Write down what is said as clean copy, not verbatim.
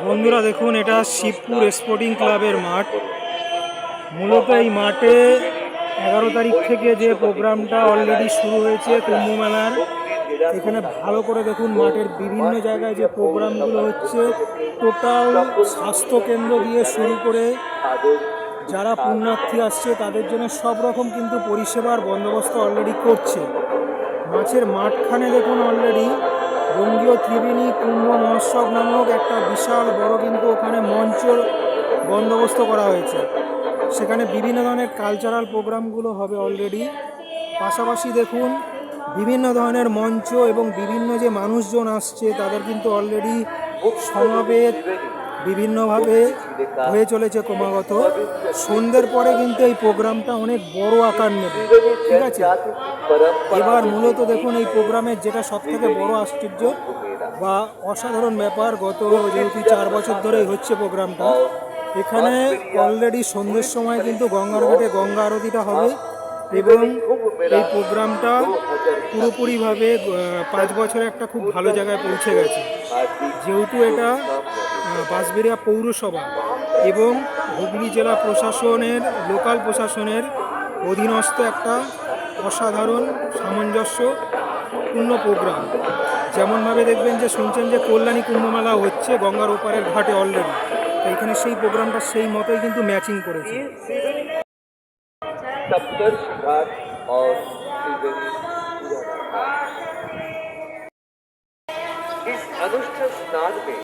বন্ধুরা দেখুন, এটা শিবপুর স্পোর্টিং ক্লাবের মাঠ। মূলত এই মাঠে 11 তারিখ থেকে যে প্রোগ্রামটা অলরেডি শুরু হয়েছে কুম্ভ মেলার, এখানে ভালো করে দেখুন মাঠের বিভিন্ন জায়গায় যে প্রোগ্রামগুলো হচ্ছে, টোটাল স্বাস্থ্য কেন্দ্র দিয়ে শুরু করে যারা পুণ্যার্থী আসছে তাদের জন্য সব রকম কিন্তু পরিষেবার বন্দোবস্ত অলরেডি করছে। মাছের মাঠখানে দেখুন অলরেডি বঙ্গীয় ত্রিবেণী কুম্ভ মহোৎসব নামক একটা বিশাল বড় কিন্তু ওখানে মঞ্চ বন্দোবস্ত করা হয়েছে। সেখানে বিভিন্ন ধরনের কালচারাল প্রোগ্রামগুলো হবে অলরেডি। পাশাপাশি দেখুন বিভিন্ন ধরনের মঞ্চ এবং বিভিন্ন যে মানুষজন আসছে তাদের কিন্তু অলরেডি সমাবেত বিভিন্নভাবে হয়ে চলেছে ক্রমাগত। সন্ধ্যের পরে কিন্তু এই প্রোগ্রামটা অনেক বড় আকার নেবে, ঠিক আছে। এবার মূলত দেখুন এই প্রোগ্রামের যেটা সবথেকে বড় আশ্চর্য বা অসাধারণ ব্যাপার, গত যেহেতু 4 বছর ধরেই হচ্ছে প্রোগ্রামটা, এখানে অলরেডি সন্ধ্যের সময় কিন্তু গঙ্গার ঘাটে গঙ্গা আরতিটা হবে এবং এই প্রোগ্রামটা পুরোপুরিভাবে 5 বছরে একটা খুব ভালো জায়গায় পৌঁছে গেছে। যেহেতু এটা বাঁশবেড়িয়া পৌরসভা এবং হুগলি জেলা প্রশাসনের লোকাল প্রশাসনের অধীনস্থ একটা অসাধারণ সামঞ্জস্যপূর্ণ প্রোগ্রাম। যেমনভাবে দেখবেন যে শুনছেন যে কল্যাণী কুম্ভমেলা হচ্ছে গঙ্গার ওপারের ঘাটে অলরেডি, তো এখানে সেই প্রোগ্রামটা সেই মতোই কিন্তু ম্যাচিং করেছে। इस अनुष्ठ स्नान में